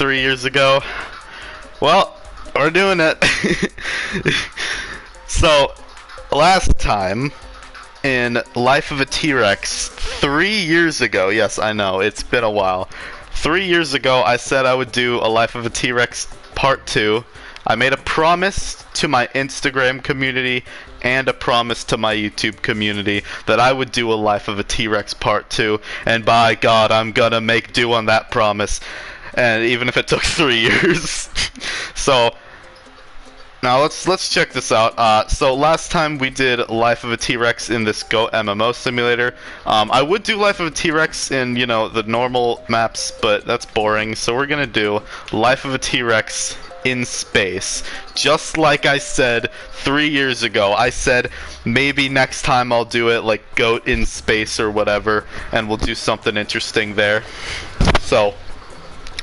3 years ago. Well, we're doing it. So, last time in Life of a T-Rex, 3 years ago, yes, I know, it's been a while. 3 years ago, I said I would do a Life of a T-Rex Part 2. I made a promise to my Instagram community and a promise to my YouTube community that I would do a Life of a T-Rex Part 2, and by God, I'm gonna make do on that promise, and even if it took 3 years. So, now let's check this out. So last time we did Life of a T-Rex in this Goat MMO simulator. I would do Life of a T-Rex in, you know, the normal maps, but that's boring, so we're gonna do Life of a T-Rex in space. Just like I said 3 years ago. I said maybe next time I'll do it like Goat in space or whatever, and we'll do something interesting there. So,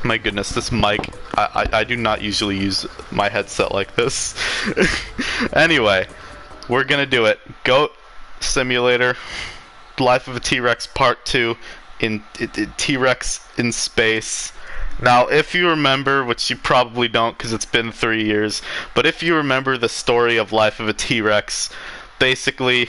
my goodness, this mic, I do not usually use my headset like this. Anyway, we're gonna do it. Goat Simulator, Life of a T-Rex Part 2, in T-Rex in space. Now, if you remember, which you probably don't because it's been 3 years, but if you remember the story of Life of a T-Rex, basically,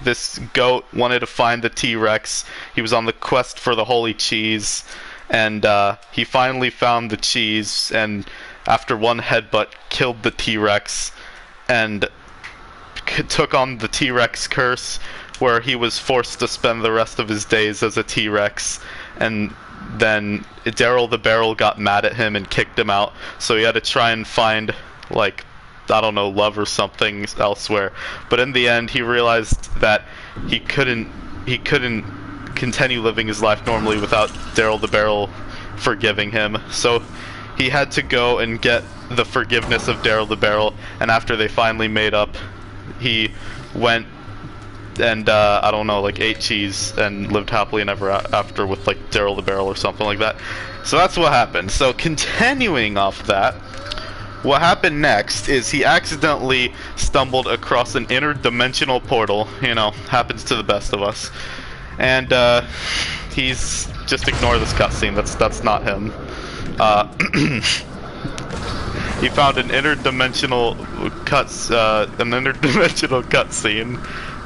this goat wanted to find the T-Rex. He was on the quest for the holy cheese, and he finally found the cheese, and after one headbutt, killed the T-Rex, and took on the T-Rex curse, where he was forced to spend the rest of his days as a T-Rex, and then Daryl the Barrel got mad at him and kicked him out, so he had to try and find, like, I don't know, love or something elsewhere. But in the end, he realized that he couldn't continue living his life normally without Daryl the Barrel forgiving him. So he had to go and get the forgiveness of Daryl the Barrel, and after they finally made up, he went and I don't know, like, ate cheese and lived happily and ever after with, like, Daryl the Barrel or something like that. So that's what happened. So continuing off that, what happened next is he accidentally stumbled across an interdimensional portal. You know, happens to the best of us. And he's just ignore this cutscene. That's not him. He found an interdimensional cutscene.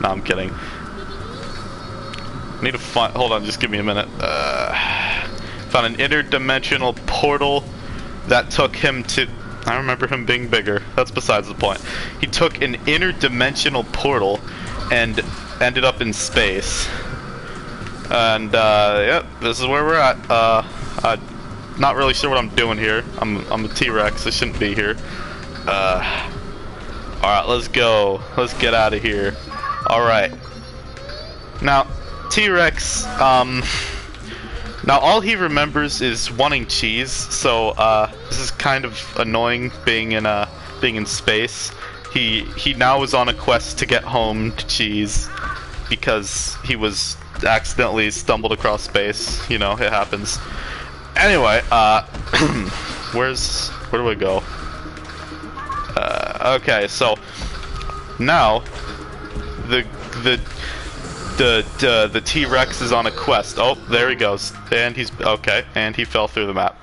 No, I'm kidding. Need to find. Hold on, just give me a minute. Found an interdimensional portal that took him to. I remember him being bigger. That's besides the point. He took an interdimensional portal and ended up in space. And yep, this is where we're at. I'm not really sure what I'm doing here. I'm a T-Rex. I shouldn't be here. All right, let's go. Let's get out of here. Alright. Now, T-Rex, now all he remembers is wanting cheese, so, this is kind of annoying being in space. He now is on a quest to get home to cheese, because he was accidentally stumbled across space. You know, it happens. Anyway, where do we go? Okay, so, now, the T-Rex is on a quest. Oh, there he goes. And he's okay. And he fell through the map.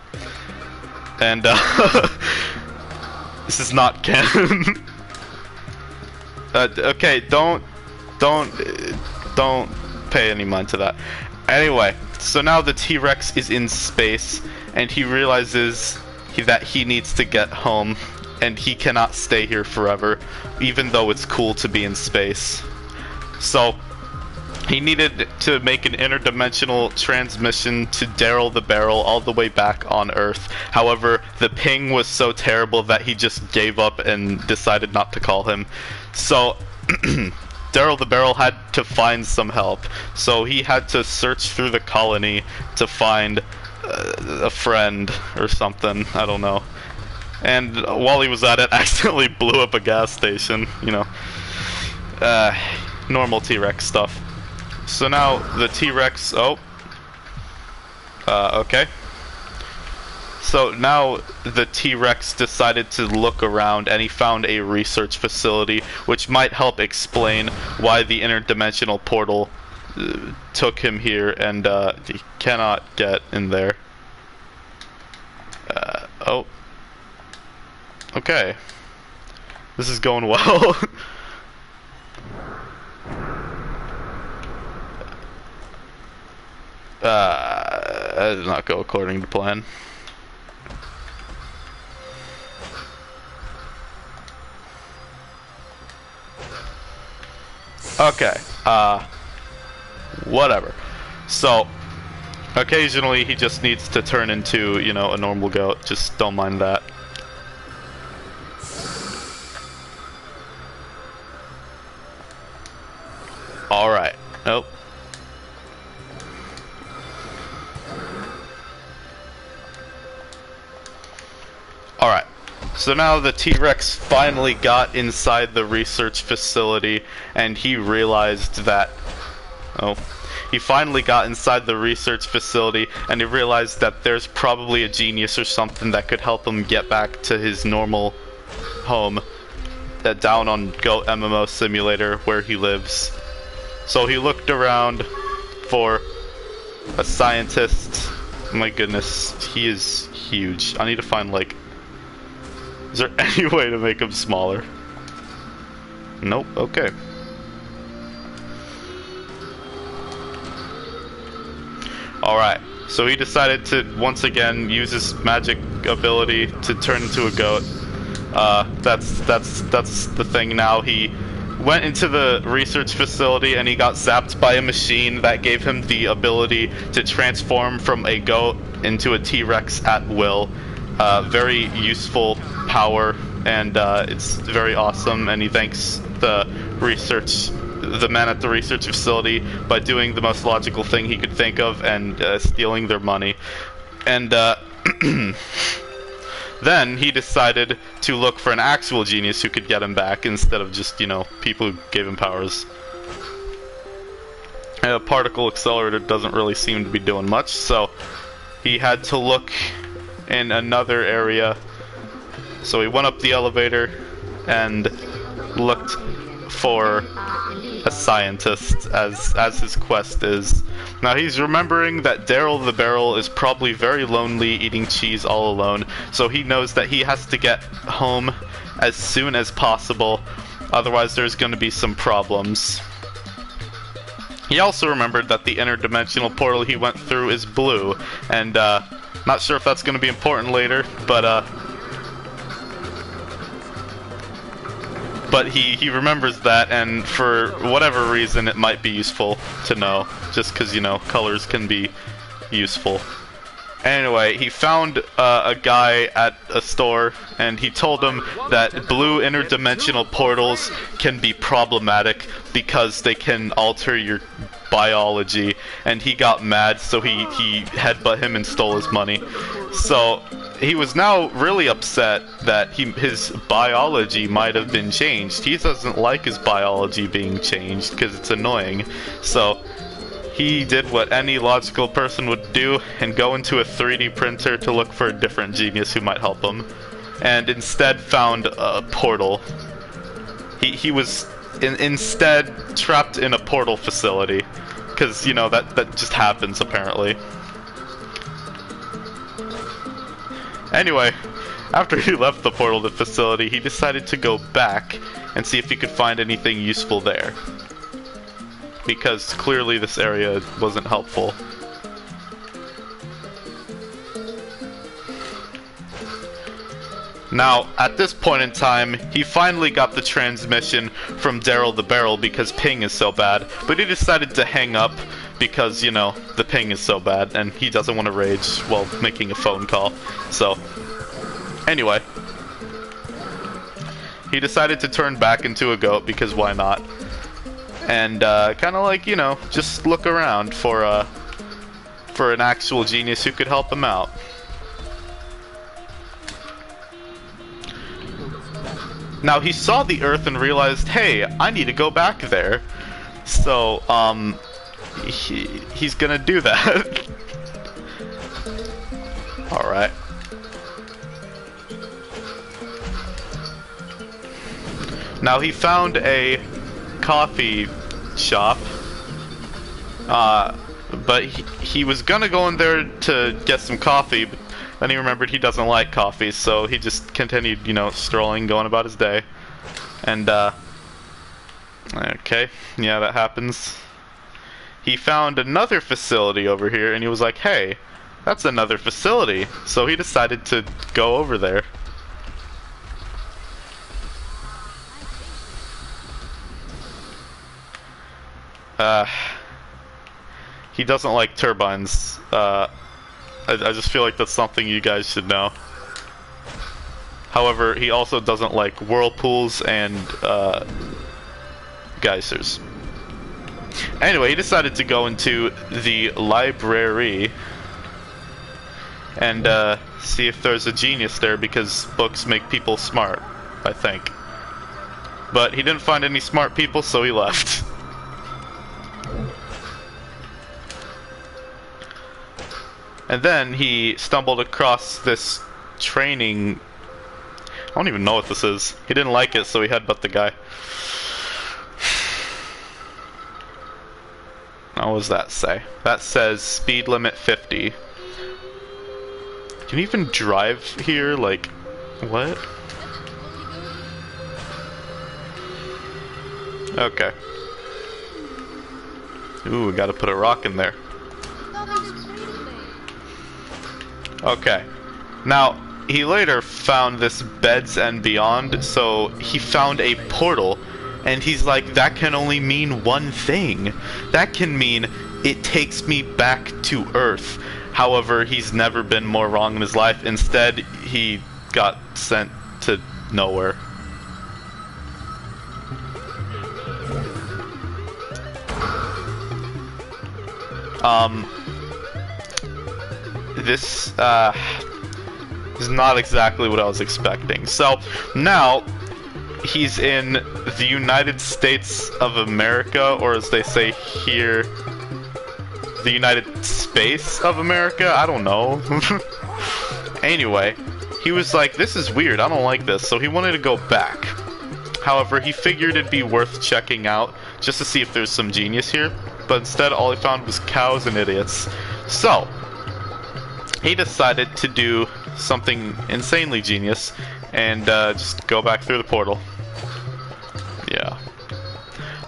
And this is not canon. Okay, don't pay any mind to that. Anyway, so now the T-Rex is in space, and he realizes that he needs to get home, and he cannot stay here forever, even though it's cool to be in space. So, he needed to make an interdimensional transmission to Daryl the Barrel all the way back on Earth. However, the ping was so terrible that he just gave up and decided not to call him. So, Daryl the Barrel had to find some help. So he had to search through the colony to find a friend or something. I don't know. And while he was at it, accidentally blew up a gas station, you know. Normal T-Rex stuff. So now the T-Rex, okay. So now the T-Rex decided to look around, and he found a research facility, which might help explain why the interdimensional portal took him here, and he cannot get in there. Oh. Okay. This is going well. That did not go according to plan. Okay, whatever. So, occasionally he just needs to turn into, you know, a normal goat. Just don't mind that. Alright. Nope. Alright. So now the T-Rex finally got inside the research facility, and he realized that... Oh. He finally got inside the research facility, and he realized that there's probably a genius or something that could help him get back to his normal home, down on Goat MMO Simulator, where he lives. So he looked around for a scientist. My goodness, he is huge. I need to find, like... Is there any way to make him smaller? Nope, okay. Alright, so he decided to once again use his magic ability to turn into a goat. That's the thing now. He went into the research facility and he got zapped by a machine that gave him the ability to transform from a goat into a T-Rex at will. Very useful power, and it's very awesome, and he thanks the man at the research facility by doing the most logical thing he could think of and stealing their money. And then he decided to look for an actual genius who could get him back instead of just, you know, people who gave him powers. A particle accelerator doesn't really seem to be doing much, so he had to look in another area. So he went up the elevator and looked for a scientist, as his quest is. Now he's remembering that Daryl the Barrel is probably very lonely eating cheese all alone, so he knows that he has to get home as soon as possible, otherwise there's going to be some problems. He also remembered that the interdimensional portal he went through is blue, and not sure if that's going to be important later, but he remembers that, and for whatever reason it might be useful to know, just because, you know, colors can be useful. Anyway, he found a guy at a store, and he told him that blue interdimensional portals can be problematic because they can alter your biology, and he got mad, so he headbutt him and stole his money. So he was now really upset that his biology might have been changed. He doesn't like his biology being changed because it's annoying. So he did what any logical person would do and go into a 3D printer to look for a different genius who might help him, and instead found a portal. He was instead trapped in a portal facility, because, you know, that just happens apparently. Anyway, after he left the portal facility, he decided to go back and see if he could find anything useful there, because clearly this area wasn't helpful. Now, at this point in time, he finally got the transmission from Daryl the Barrel because ping is so bad, but he decided to hang up because, you know, the ping is so bad, and he doesn't want to rage while making a phone call. So, anyway, he decided to turn back into a goat because why not? And kind of like, you know, just look around for an actual genius who could help him out. Now he saw the Earth and realized, hey, I need to go back there. So, he's gonna do that. Alright. Now he found a coffee shop, but he was gonna go in there to get some coffee, Then he remembered he doesn't like coffee, so he just continued, you know, strolling, going about his day. And, okay, yeah, that happens. He found another facility over here, and he was like, hey, that's another facility. So he decided to go over there. He doesn't like turbines. I just feel like that's something you guys should know. However, he also doesn't like whirlpools and geysers. Anyway, he decided to go into the library and see if there's a genius there, because books make people smart, I think. But he didn't find any smart people, so he left. And then he stumbled across this training. I don't even know what this is. He didn't like it, so he headbutted the guy. What does that say? That says speed limit 50. Can you even drive here? Like, what? Okay. Ooh, we gotta put a rock in there. Okay. Now, he later found this Beds and Beyond, so he found a portal, and he's like, that can only mean one thing. That can mean it takes me back to Earth. However, he's never been more wrong in his life. Instead, he got sent to nowhere. This is not exactly what I was expecting. So, now, he's in the United States of America, or as they say here, the United Space of America? I don't know. Anyway, he was like, this is weird, I don't like this, so he wanted to go back. However, he figured it'd be worth checking out, just to see if there's some genius here, but instead all he found was cows and idiots. So, he decided to do something insanely genius, and just go back through the portal. Yeah.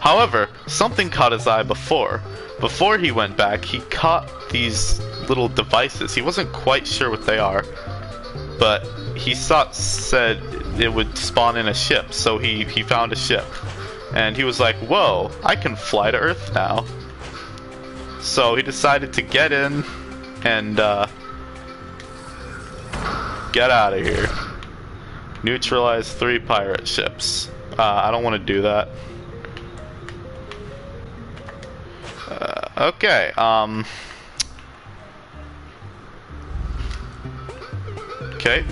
However, something caught his eye before. Before he went back, he caught these little devices. He wasn't quite sure what they are, but he said it would spawn in a ship, so he found a ship. And he was like, whoa, I can fly to Earth now. So he decided to get in and get out of here. Neutralize 3 pirate ships. I don't want to do that. Okay, okay.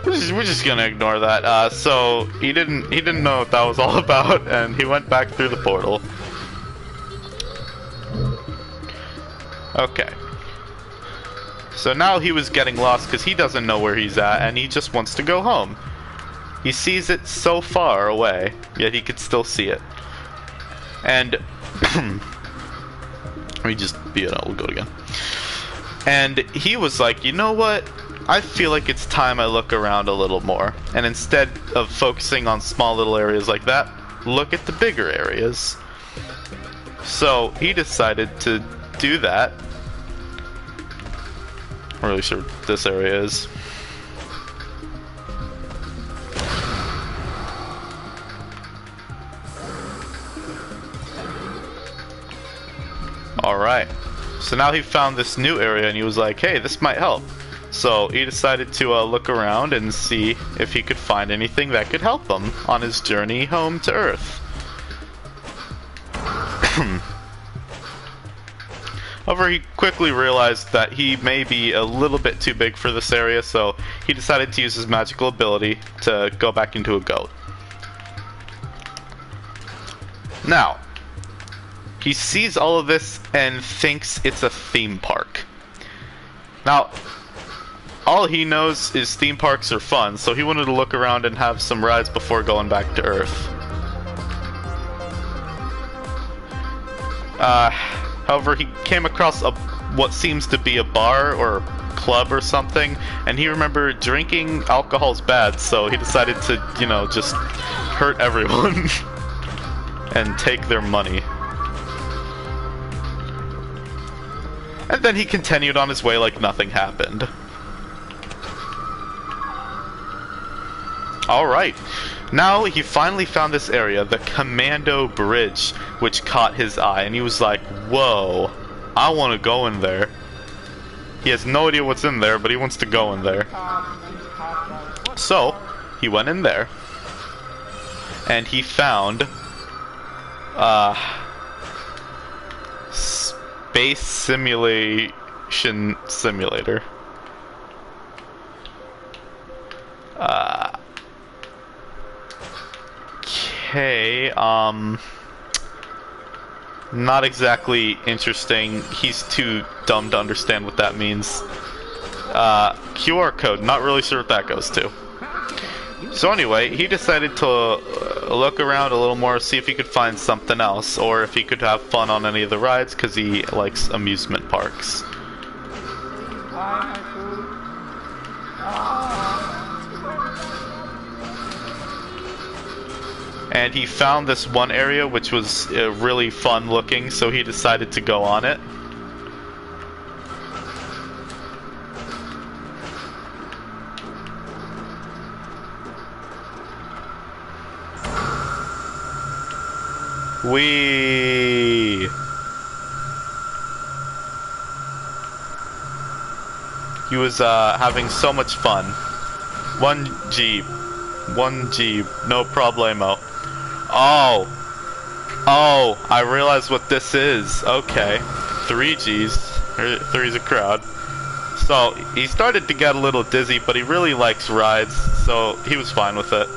We're just gonna ignore that. So he didn't know what that was all about, and he went back through the portal. Okay. So now he was getting lost because he doesn't know where he's at, and he just wants to go home. He sees it so far away, yet he could still see it. And let me just we'll go again. And he was like, you know what? I feel like it's time I look around a little more. And instead of focusing on small little areas like that, look at the bigger areas. So he decided to do that. I'm not really sure what this area is. Alright, so now he found this new area and he was like, hey, this might help. So he decided to look around and see if he could find anything that could help him on his journey home to Earth. However, he quickly realized that he may be a little bit too big for this area, so he decided to use his magical ability to go back into a goat. Now, he sees all of this and thinks it's a theme park. Now, all he knows is theme parks are fun, so he wanted to look around and have some rides before going back to Earth. However, he came across what seems to be a bar or club or something, and he remembered drinking alcohol's bad, so he decided to, you know, just hurt everyone and take their money. And then he continued on his way like nothing happened. Alright, now he finally found this area, the Commando Bridge, which caught his eye, and he was like, whoa, I want to go in there. He has no idea what's in there, but he wants to go in there. So, he went in there, and he found, Space Simulation Simulator. Okay, not exactly interesting. He's too dumb to understand what that means. QR code, not really sure what that goes to. So anyway, he decided to look around a little more, see if he could find something else, or if he could have fun on any of the rides, because he likes amusement parks. And he found this one area which was really fun looking, so he decided to go on it. Whee! He was having so much fun. 1G, no problemo. Oh, I realize what this is. Okay, 3Gs, three's a crowd. So he started to get a little dizzy, but he really likes rides, so he was fine with it.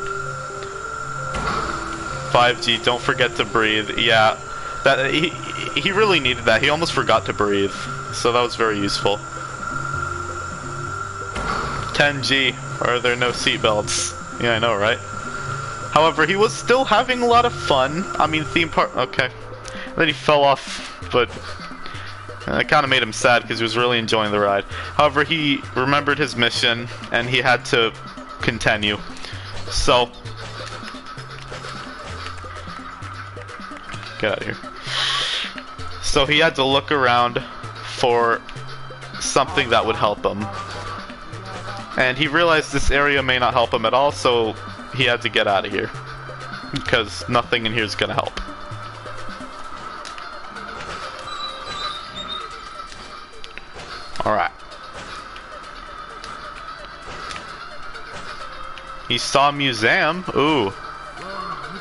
5G, don't forget to breathe. Yeah, that he really needed that. He almost forgot to breathe, so that was very useful. 10G, are there no seatbelts? Yeah, I know, right? However, he was still having a lot of fun. I mean, theme park. Okay, and then he fell off, but it kind of made him sad because he was really enjoying the ride. However, he remembered his mission and he had to continue. So, get out of here. So he had to look around for something that would help him. And he realized this area may not help him at all, so he had to get out of here. Because nothing in here is going to help. Alright. He saw a museum. Ooh.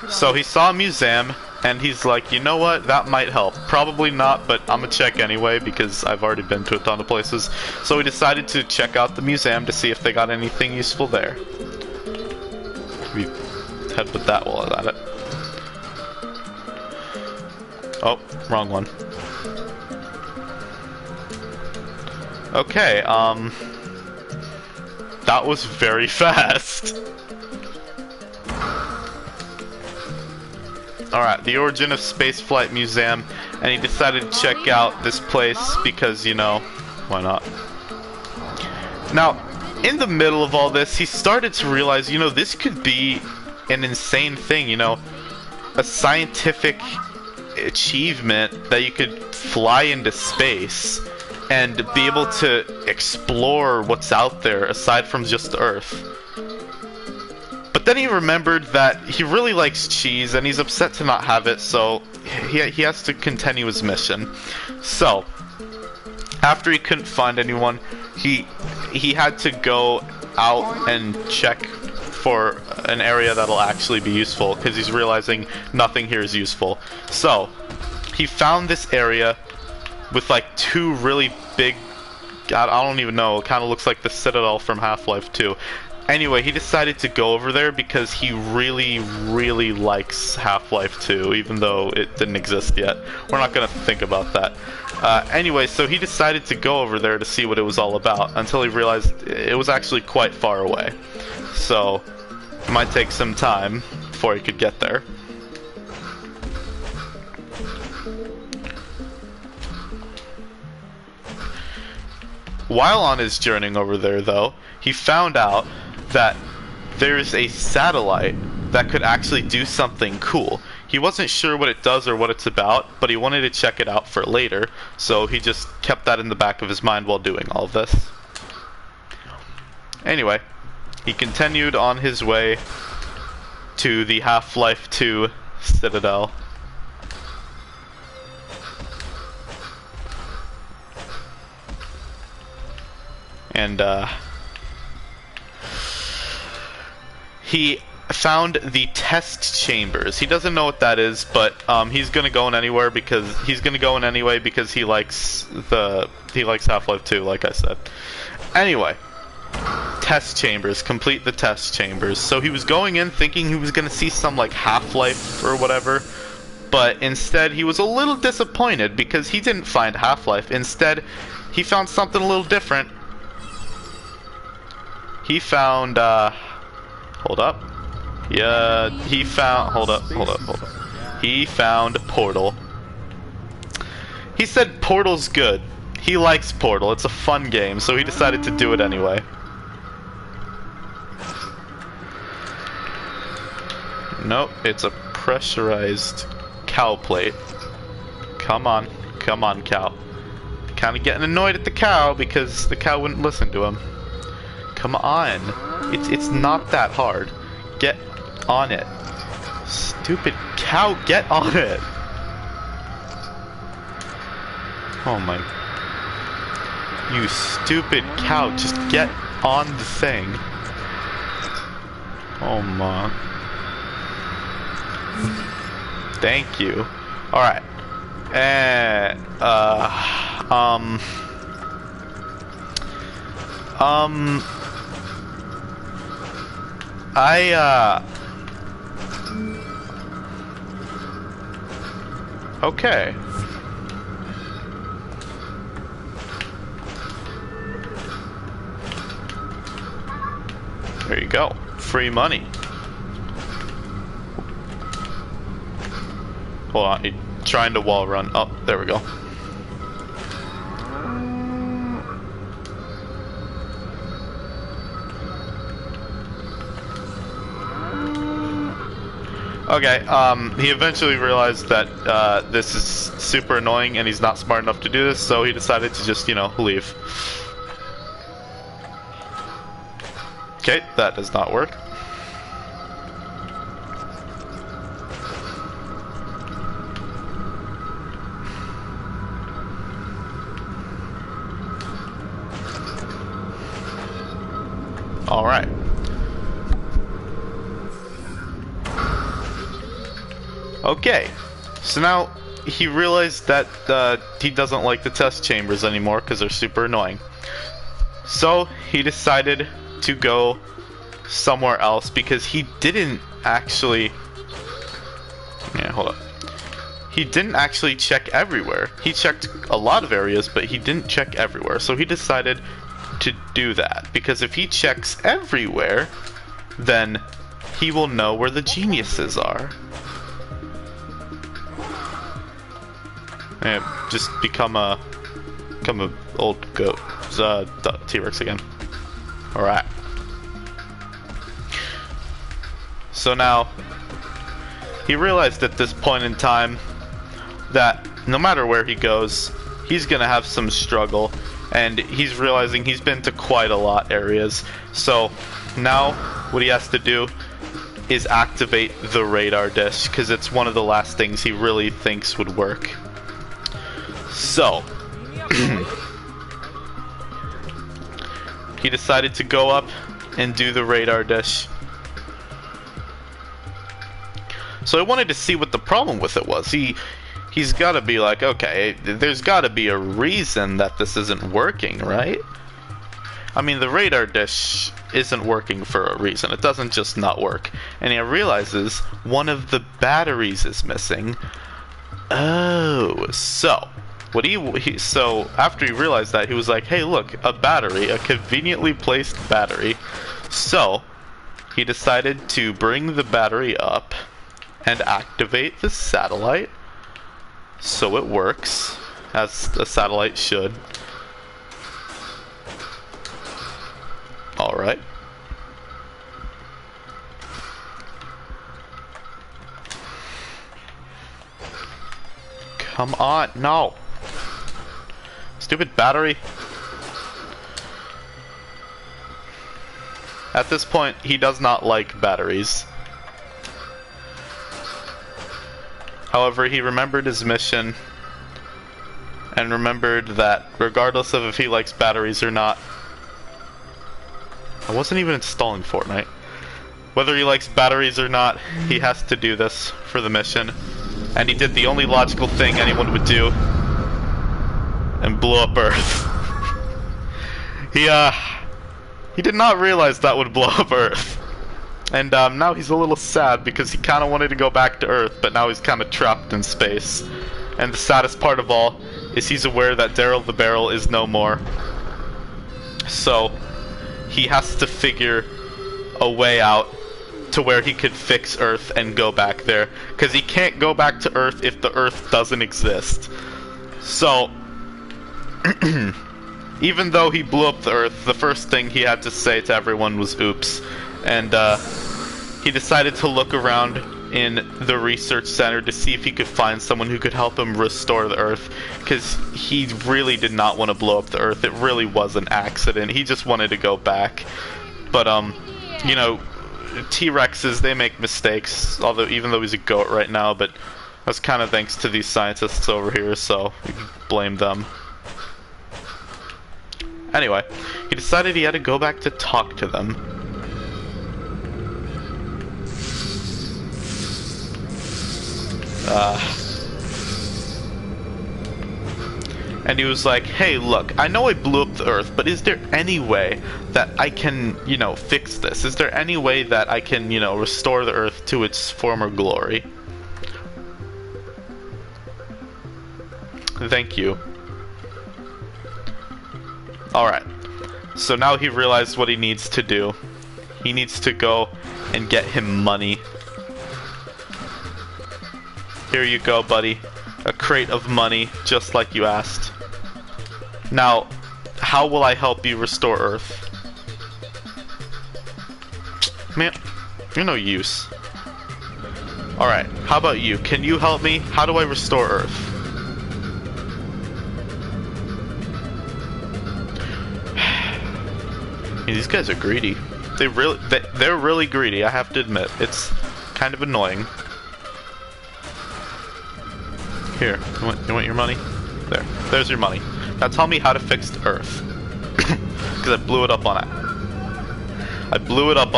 So he saw a museum, and he's like, you know what, that might help. Probably not, but I'm gonna check anyway because I've already been to a ton of places. So he decided to check out the museum to see if they got anything useful there. We headbutt that while I'm at it. Oh, wrong one. Okay, that was very fast. Alright, the Origin of Spaceflight Museum, and he decided to check out this place because, you know, why not? Now, in the middle of all this, he started to realize, you know, this could be an insane thing, you know, a scientific achievement that you could fly into space and be able to explore what's out there aside from just Earth. But then he remembered that he really likes cheese and he's upset to not have it, so he has to continue his mission. So, after he couldn't find anyone, he had to go out and check for an area that'll actually be useful, because he's realizing nothing here is useful. So, he found this area with like two really big, I don't even know, it kind of looks like the Citadel from Half-Life 2. Anyway, he decided to go over there because he really, really likes Half-Life 2, even though it didn't exist yet. We're not going to think about that. Anyway, so he decided to go over there to see what it was all about, until he realized it was actually quite far away. So, it might take some time before he could get there. While on his journey over there, though, he found out that there's a satellite that could actually do something cool. He wasn't sure what it does or what it's about, but he wanted to check it out for later, so he just kept that in the back of his mind while doing all of this. Anyway, he continued on his way to the Half-Life 2 Citadel. And, he found the test chambers. He doesn't know what that is, but he's gonna go in anywhere because he likes Half-Life 2, like I said. Anyway, test chambers. Complete the test chambers. So he was going in thinking he was gonna see some like Half-Life or whatever, but instead he was a little disappointed because he didn't find Half-Life. Instead, he found something a little different. He found hold up. Yeah, he found... Hold up. He found Portal. He said Portal's good. He likes Portal. It's a fun game, so he decided to do it anyway. Nope, it's a pressurized cow plate. Come on, cow. Kinda getting annoyed at the cow because the cow wouldn't listen to him. Come on. It's not that hard. Get on it. Stupid cow, get on it. Oh my. You stupid cow, just get on the thing. Oh my. Thank you. Alright. Okay. There you go. Free money. Hold on, he's trying to wall run. Oh, there we go. Okay, he eventually realized that this is super annoying and he's not smart enough to do this, so he decided to just, you know, leave. Okay, that does not work. Alright. Okay, so now he realized that he doesn't like the test chambers anymore because they're super annoying. So he decided to go somewhere else because he didn't actually... Yeah, hold up. He didn't actually check everywhere. He checked a lot of areas, but he didn't check everywhere. So he decided to do that because if he checks everywhere, then he will know where the geniuses are. And just become a old goat. T-Rex again. Alright. So now, he realized at this point in time that no matter where he goes, he's gonna have some struggle, and he's realizing he's been to quite a lot areas. So now, what he has to do is activate the radar dish, because it's one of the last things he really thinks would work. So, he decided to go up and do the radar dish. So I wanted to see what the problem with it was. He's got to be like, okay, there's got to be a reason that this isn't working, right? I mean, the radar dish isn't working for a reason. It doesn't just not work. And he realizes one of the batteries is missing. Oh, so so after he realized that, he was like, hey, look, a battery, a conveniently placed battery. So he decided to bring the battery up and activate the satellite so it works as a satellite should. Alright. Come on, no! Stupid battery. At this point, he does not like batteries. However, he remembered his mission and remembered that regardless of if he likes batteries or not, I wasn't even installing Fortnite. Whether he likes batteries or not, he has to do this for the mission. And he did the only logical thing anyone would do and blew up Earth. He did not realize that would blow up Earth. And now he's a little sad because he kind of wanted to go back to Earth, but now he's kind of trapped in space. And the saddest part of all is he's aware that Daryl the Barrel is no more. So he has to figure a way out to where he could fix Earth and go back there. Because he can't go back to Earth if the Earth doesn't exist. So, even though he blew up the Earth, the first thing he had to say to everyone was oops. And he decided to look around in the research center to see if he could find someone who could help him restore the Earth. Because he really did not want to blow up the Earth. It really was an accident. He just wanted to go back. But, you know, T-Rexes, they make mistakes, although even though he's a goat right now, but that's kind of thanks to these scientists over here, so you can blame them. Anyway, he decided he had to go back to talk to them. And he was like, hey, look, I know I blew up the Earth, but is there any way that I can, you know, fix this? Is there any way that I can, you know, restore the Earth to its former glory? Thank you. Alright. So now he realized what he needs to do. He needs to go and get him money. Here you go, buddy. A crate of money, just like you asked. Now, how will I help you restore Earth? Man, you're no use. Alright, how about you? Can you help me? How do I restore Earth? These guys are greedy. They're really greedy, I have to admit. It's kind of annoying. Here, you want your money? There's your money. Now tell me how to fix Earth. Because I blew it up on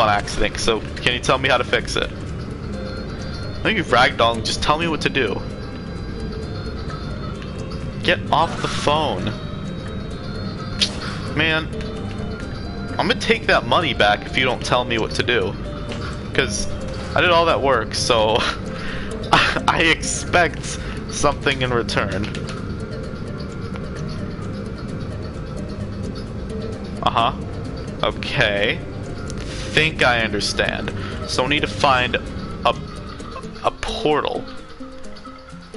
accident, so can you tell me how to fix it? No, you ragdoll, just tell me what to do. Get off the phone. Man, I'm gonna take that money back if you don't tell me what to do. Because I did all that work, so I expect something in return. Uh-huh. Okay. Think I understand. So I need to find a portal.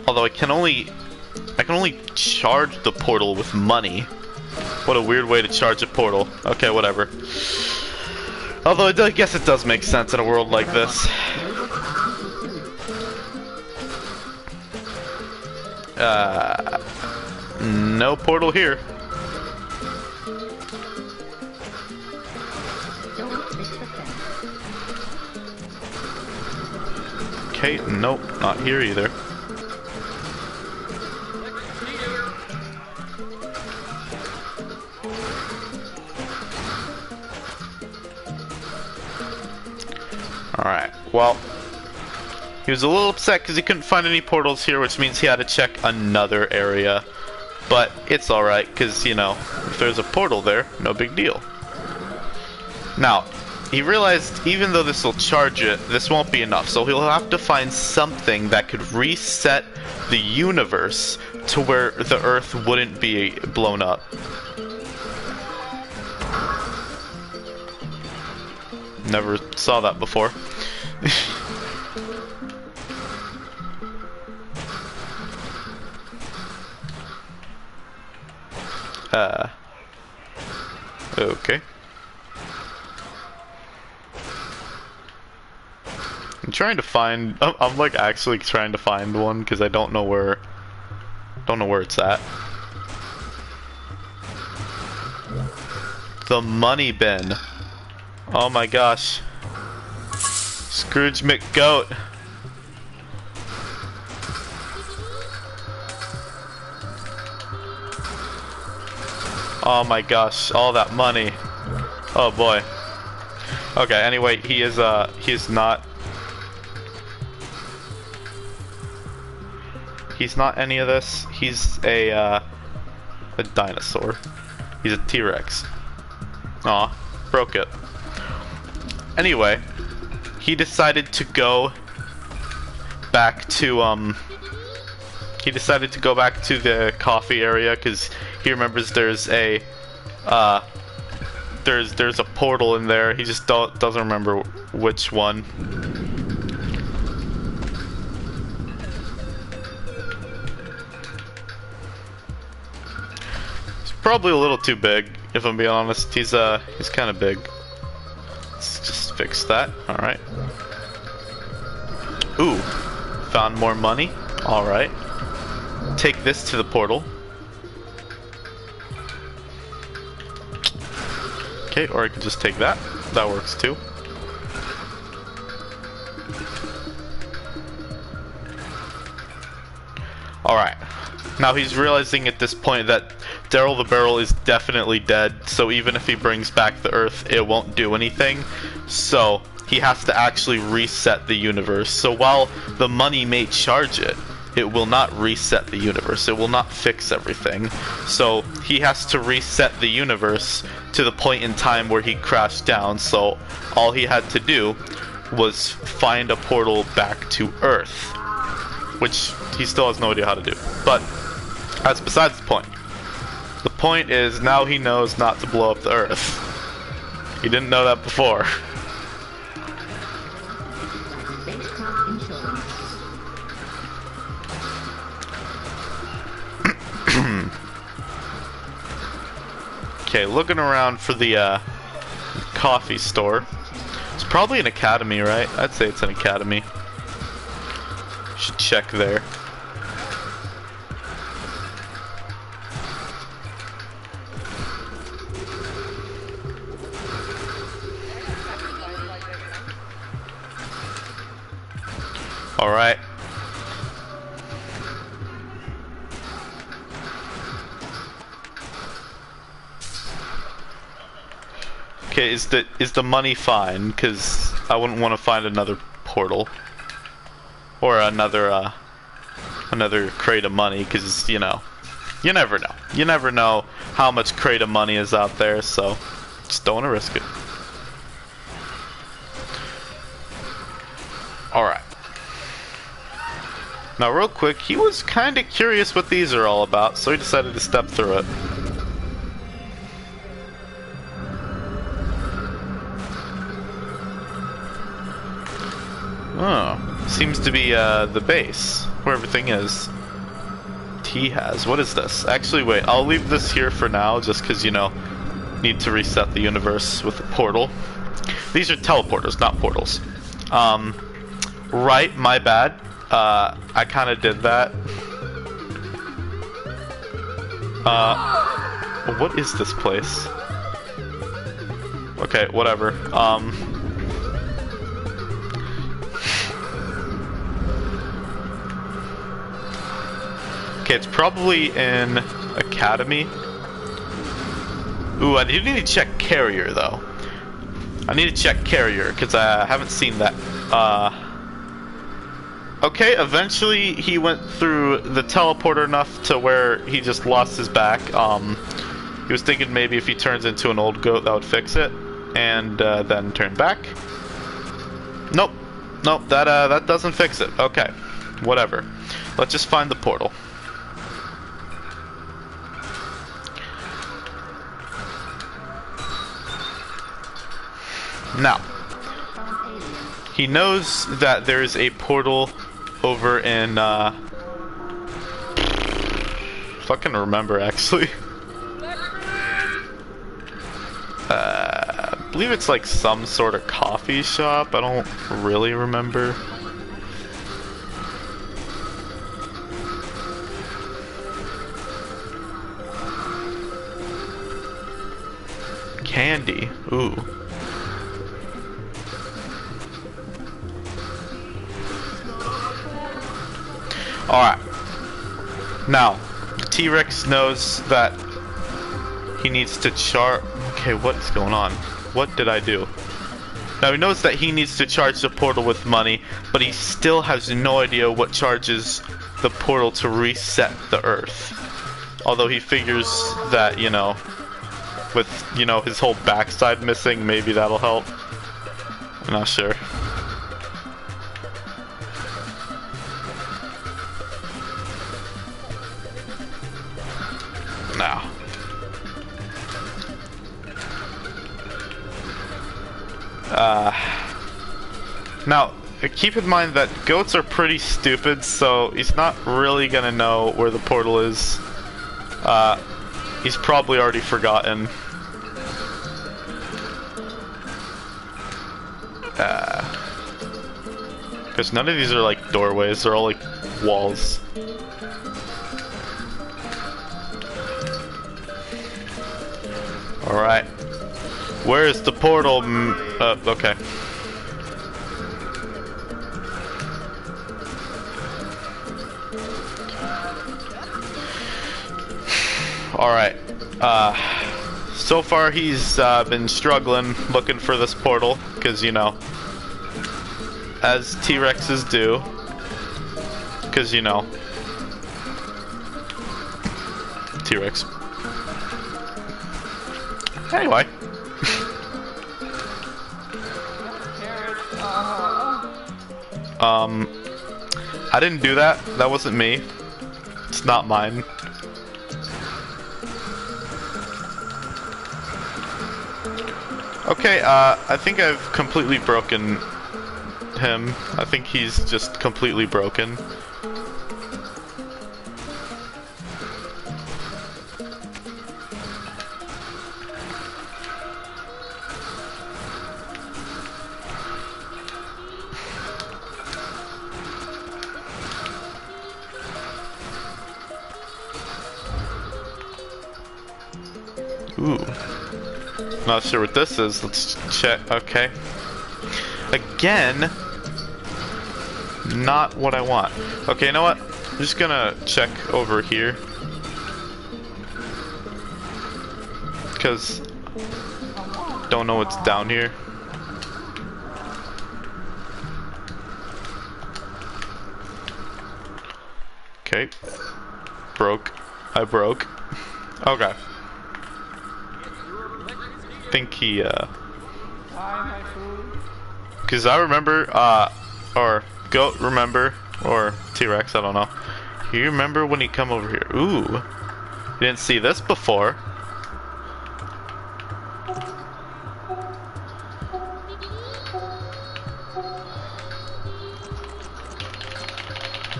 Although I can only charge the portal with money. What a weird way to charge a portal. Okay, whatever. Although I guess it does make sense in a world like this. No portal here. Okay, nope, not here either. Alright, well, he was a little upset because he couldn't find any portals here, which means he had to check another area. But it's alright, because, you know, if there's a portal there, no big deal. Now, he realized even though this will charge it, this won't be enough, so he'll have to find something that could reset the universe to where the Earth wouldn't be blown up. Never saw that before. Okay. I'm trying to find. I'm like actually trying to find one because I don't know where. Don't know where it's at. The money bin. Oh my gosh. Scrooge McGoat. Oh my gosh, all that money. Oh boy. Okay, anyway, he is not. He's not any of this. He's a dinosaur. He's a T-Rex. Aw, broke it. Anyway, he decided to go back to the coffee area because he remembers there's a there's a portal in there. He just doesn't remember which one. It's probably a little too big, if I'm being honest. He's kind of big. Let's just fix that. All right. Ooh, found more money. All right. Take this to the portal. Okay, or I could just take that. That works too. Alright. Now he's realizing at this point that Daryl the Barrel is definitely dead, so even if he brings back the Earth, it won't do anything. So he has to actually reset the universe. So while the money may charge it, it will not reset the universe. It will not fix everything. So he has to reset the universe to the point in time where he crashed down. So all he had to do was find a portal back to Earth, which he still has no idea how to do. But that's besides the point. The point is now he knows not to blow up the Earth. He didn't know that before. Okay, looking around for the coffee store. It's probably an academy, right? I'd say it's an academy. Should check there. All right. Okay, is the money fine? Because I wouldn't want to find another portal or another crate of money. Because you know, you never know. You never know how much crate of money is out there. So just don't want to risk it. All right. Now, real quick, he was kind of curious what these are all about, so he decided to step through it. Oh, seems to be the base, where everything is. T has. What is this? Actually, wait, I'll leave this here for now, just because, you know, need to reset the universe with the portal. These are teleporters, not portals. Right, my bad. I kind of did that. What is this place? Okay, whatever. Okay, it's probably in Academy. Ooh, I do need to check Carrier, though. I need to check Carrier, because I haven't seen that. Okay, eventually he went through the teleporter enough to where he just lost his back. He was thinking maybe if he turns into an old goat that would fix it, and then turn back. Nope, nope, that doesn't fix it. Okay, whatever. Let's just find the portal. Now, he knows that there is a portal over in, fucking remember actually. believe it's like some sort of coffee shop. I don't really remember. Candy. Ooh. Alright. Now, T-Rex knows that he needs to Okay, what's going on? What did I do? Now he knows that he needs to charge the portal with money, but he still has no idea what charges the portal to reset the Earth. Although he figures that, you know, with, you know, his whole backside missing, maybe that'll help. I'm not sure. Now. Now, keep in mind that goats are pretty stupid, so he's not really gonna know where the portal is. He's probably already forgotten. Because none of these are like doorways, they're all like walls. Alright. Where is the portal? Okay. Alright. So far he's been struggling looking for this portal, because, you know, as T-Rexes do. Because, you know, T-Rex. Anyway. I didn't do that. That wasn't me. It's not mine. Okay, I think I've completely broken him. I think he's just completely broken. Ooh. Not sure what this is. Let's check. Okay. Again, not what I want. Okay, you know what? I'm just gonna check over here. Because don't know what's down here. Okay. Broke. I broke. Okay. I think he, because I remember, or goat remember, or T-Rex, I don't know. You remember when he come over here? Ooh. You didn't see this before.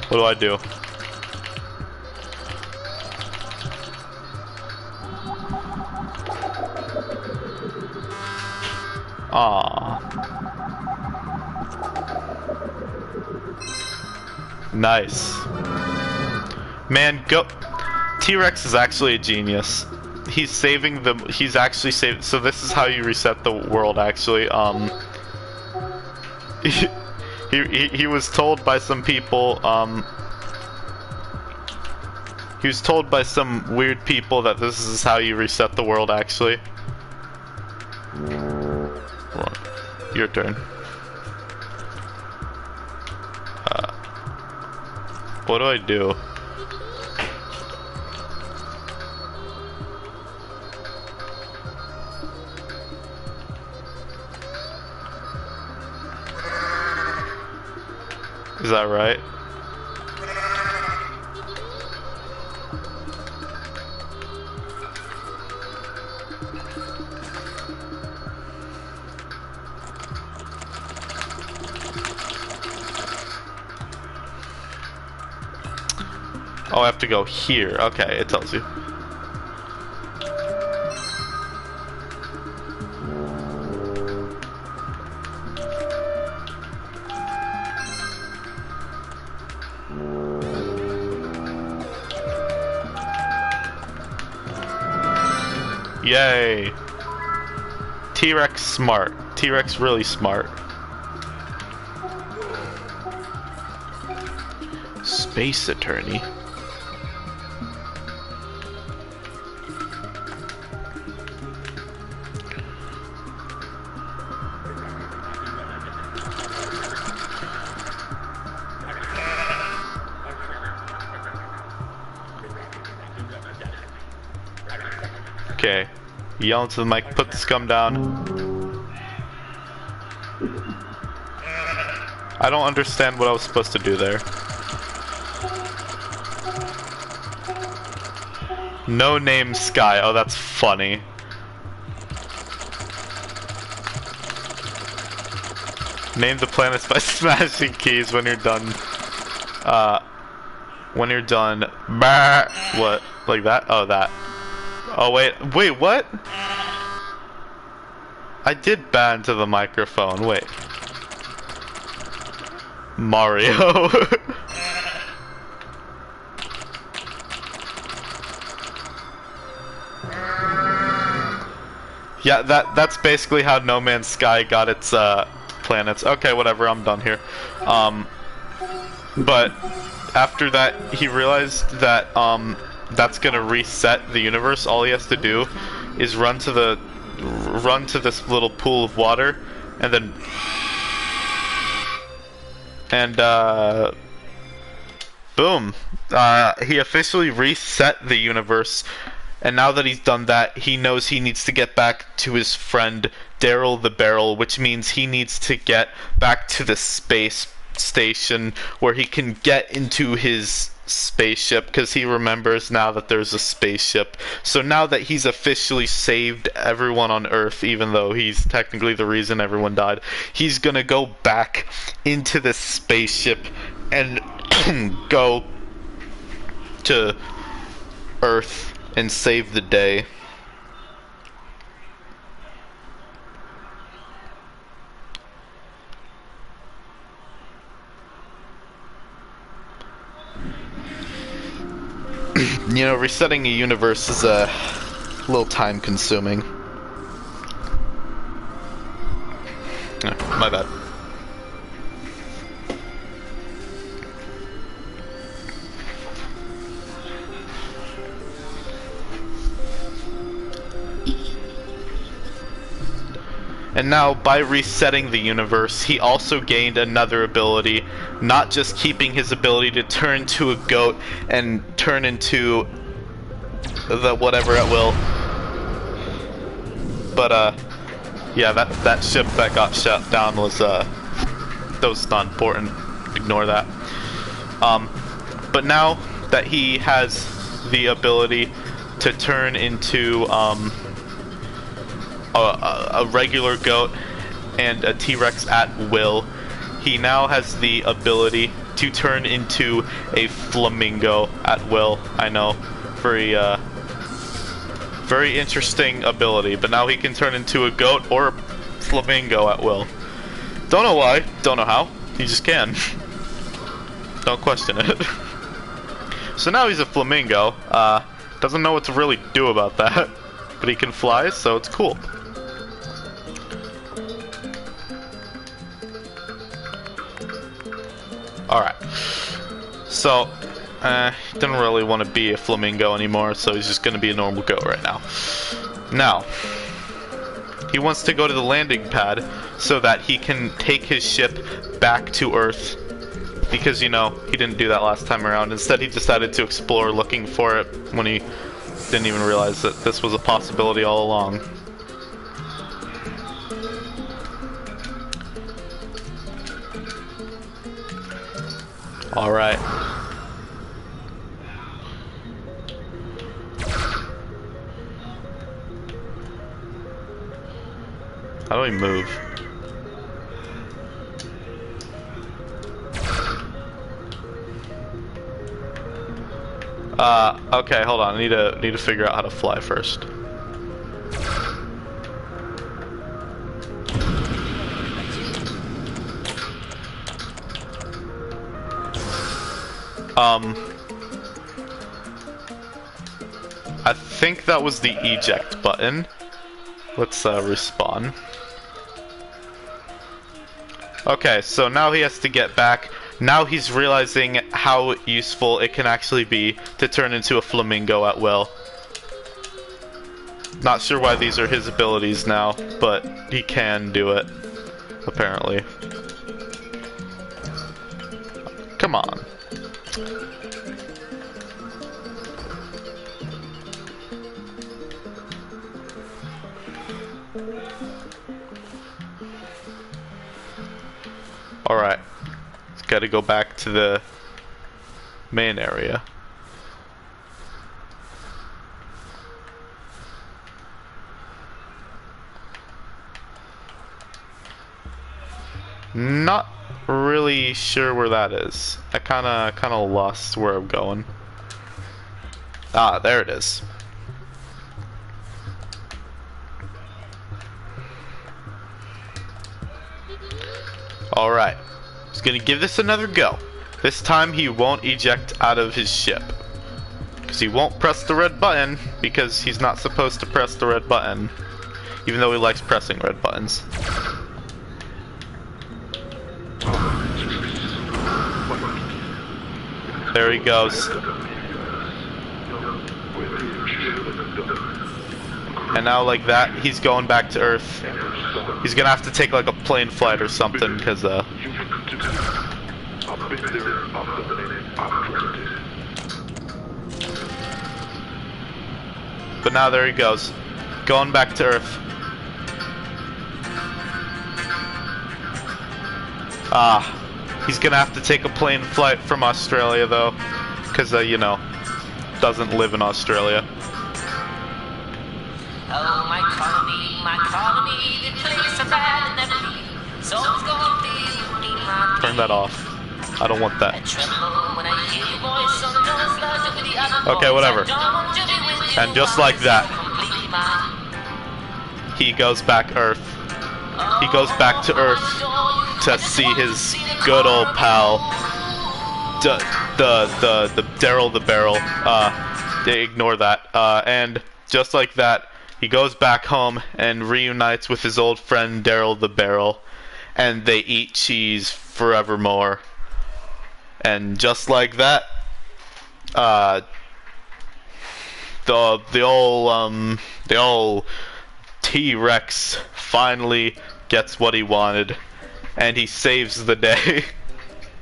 What do I do? Aww. Nice. Man, T-Rex is actually a genius. He's saving the. He's actually saving. So this is how you reset the world. Actually, he was told by some people. He was told by some weird people that this is how you reset the world. Actually. Your turn. What do I do? Is that right? Oh, I have to go here. Okay, it tells you. Yay. T-Rex smart. T-Rex really smart. Space attorney. Okay. Yell into the mic, put the scum down. I don't understand what I was supposed to do there. No name Sky. Oh, that's funny. Name the planets by smashing keys when you're done. When you're done. Bah! What? Like that? Oh, that. Oh, wait, what? I did ban to the microphone, wait. Mario. Yeah, that's basically how No Man's Sky got its, planets. Okay, whatever, I'm done here. But after that, he realized that, that's gonna reset the universe. All he has to do is run to this little pool of water, and then boom, he officially reset the universe. And now that he's done that, he knows he needs to get back to his friend Daryl the Barrel, which means he needs to get back to the space station where he can get into his spaceship, because he remembers now that there's a spaceship. So now that he's officially saved everyone on Earth, even though he's technically the reason everyone died, he's gonna go back into the spaceship and go to Earth and save the day. You know, resetting a universe is a little time consuming. Oh, my bad. And now, by resetting the universe, he also gained another ability, not just keeping his ability to turn to a goat and turn into the whatever at will. But, yeah, that ship that got shut down was, that was not important. Ignore that. But now that he has the ability to turn into, a regular goat and a T-Rex at will, he now has the ability to turn into a flamingo at will. I know, very interesting ability, but now he can turn into a goat or a flamingo at will. Don't know why, don't know how, he just can. Don't question it. So now he's a flamingo, doesn't know what to really do about that, but he can fly, so it's cool. Alright, so, he doesn't really want to be a flamingo anymore, so he's just going to be a normal goat right now. Now, he wants to go to the landing pad so that he can take his ship back to Earth, because, you know, he didn't do that last time around. Instead, he decided to explore looking for it when he didn't even realize that this was a possibility all along. Alright. How do we move? Okay, hold on. I need to figure out how to fly first. I think that was the eject button. Let's respawn. Okay, so now he has to get back. Now he's realizing how useful it can actually be to turn into a flamingo at will. Not sure why these are his abilities now, but he can do it, apparently. Come on. Alright. Gotta go back to the main area. Not really sure where that is. I kinda lost where I'm going. Ah, there it is. Alright. He's gonna give this another go. This time he won't eject out of his ship. Because he won't press the red button, because he's not supposed to press the red button. Even though he likes pressing red buttons. There he goes. And now like that, he's going back to Earth. He's gonna have to take like a plane flight or something, because but now there he goes. Going back to Earth. Ah. He's gonna have to take a plane flight from Australia though, because you know, doesn't live in Australia. Oh, my colony, the place of bad and soul's gonna be my Turn that off. I don't want that. Okay, whatever. And just like that, he goes back Earth. He goes back to Earth to see his good old pal, the Daryl the Barrel. They ignore that. And just like that, he goes back home and reunites with his old friend Daryl the Barrel, and they eat cheese forevermore. And just like that, the old T-Rex finally gets what he wanted, and he saves the day,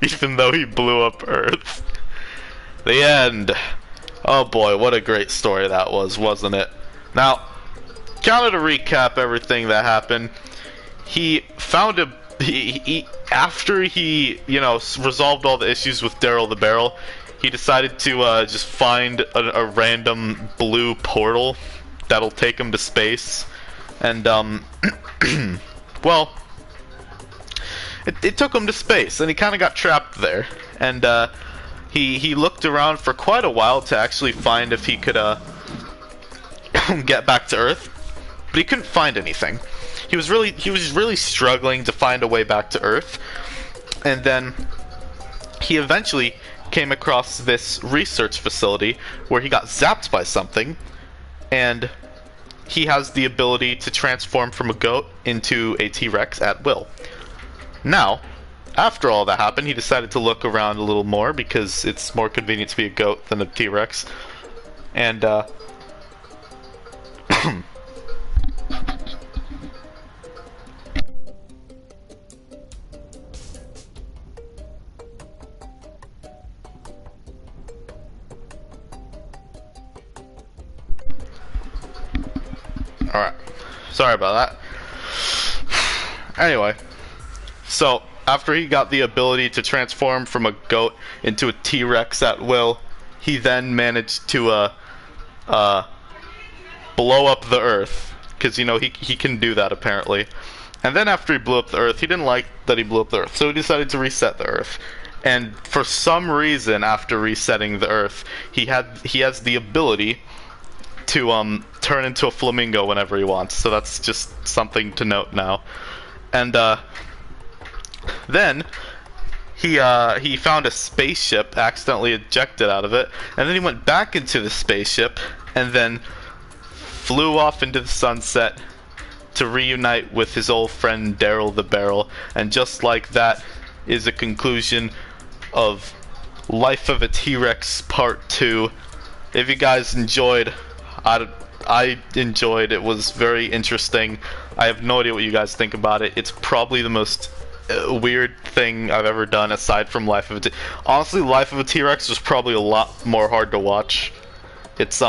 even though he blew up Earth. The end. Oh boy, what a great story that was, wasn't it? Now, kind of to recap everything that happened, he found after he, you know, resolved all the issues with Daryl the Barrel, he decided to just find a random blue portal that'll take him to space. And, well, it took him to space, and he kind of got trapped there. And, he looked around for quite a while to actually find if he could, get back to Earth, but he couldn't find anything. He was really struggling to find a way back to Earth, and then he eventually came across this research facility where he got zapped by something, and he has the ability to transform from a goat into a T-Rex at will. Now, after all that happened, he decided to look around a little more because it's more convenient to be a goat than a T-Rex. And, alright. Sorry about that. Anyway, so after he got the ability to transform from a goat into a T-Rex at will, he then managed to blow up the Earth, because, you know, he can do that apparently. And then after he blew up the Earth, he didn't like that he blew up the Earth, so he decided to reset the Earth. And for some reason, after resetting the Earth, he has the ability to turn into a flamingo whenever he wants. So that's just something to note now. And then he found a spaceship, accidentally ejected out of it, and then he went back into the spaceship, and then flew off into the sunset to reunite with his old friend Daryl the Barrel, and just like that is a conclusion of Life of a T-Rex Part 2. If you guys enjoyed, I enjoyed. It was very interesting. I have no idea what you guys think about it. It's probably the most weird thing I've ever done aside from Life of a Honestly, Life of a T-Rex was probably a lot more hard to watch. It's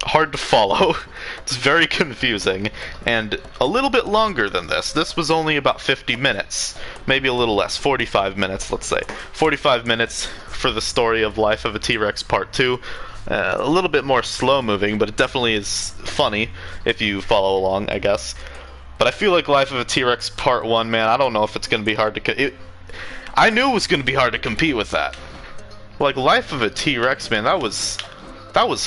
hard to follow. It's very confusing and a little bit longer than this. This was only about 50 minutes, maybe a little less, 45 minutes, let's say. 45 minutes for the story of Life of a T-Rex Part 2. A little bit more slow moving, but it definitely is funny if you follow along, I guess. But I feel like Life of a T-Rex Part 1, man, I don't know if it's going to be hard to... I knew it was going to be hard to compete with that. Like, Life of a T-Rex, man, that was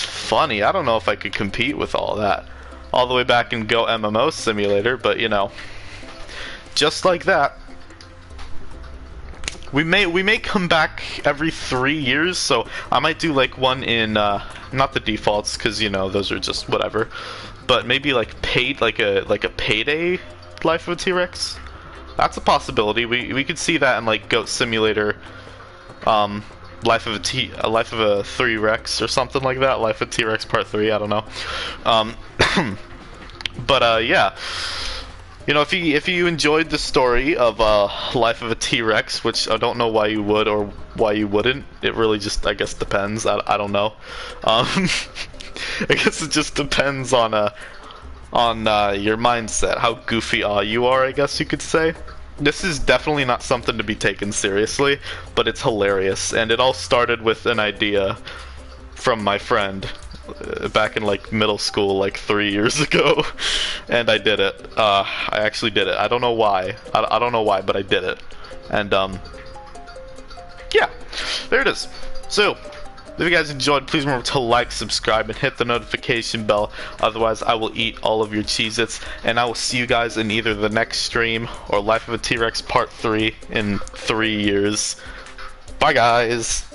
funny. I don't know if I could compete with all that. All the way back in Go MMO Simulator, but, you know, just like that. We may come back every 3 years, so I might do like one in not the defaults, because you know those are just whatever, but maybe like like a payday Life of a T-Rex. That's a possibility. We could see that in like Goat Simulator, Life of a 3-Rex or something like that. Life of T-Rex Part 3. I don't know. But yeah. You know, if you enjoyed the story of Life of a T-Rex, which I don't know why you would or why you wouldn't, it really just, I guess, depends. I don't know. I guess it just depends on your mindset, how goofy you are, I guess you could say. This is definitely not something to be taken seriously, but it's hilarious, and it all started with an idea from my friend back in like middle school like 3 years ago, and I did it. I actually did it. I don't know why. I don't know why, but I did it. And yeah, there it is. So if you guys enjoyed, please remember to like, subscribe, and hit the notification bell. Otherwise, I will eat all of your Cheez-Its, and I will see you guys in either the next stream or Life of a T-Rex Part 3 in 3 years. Bye, guys.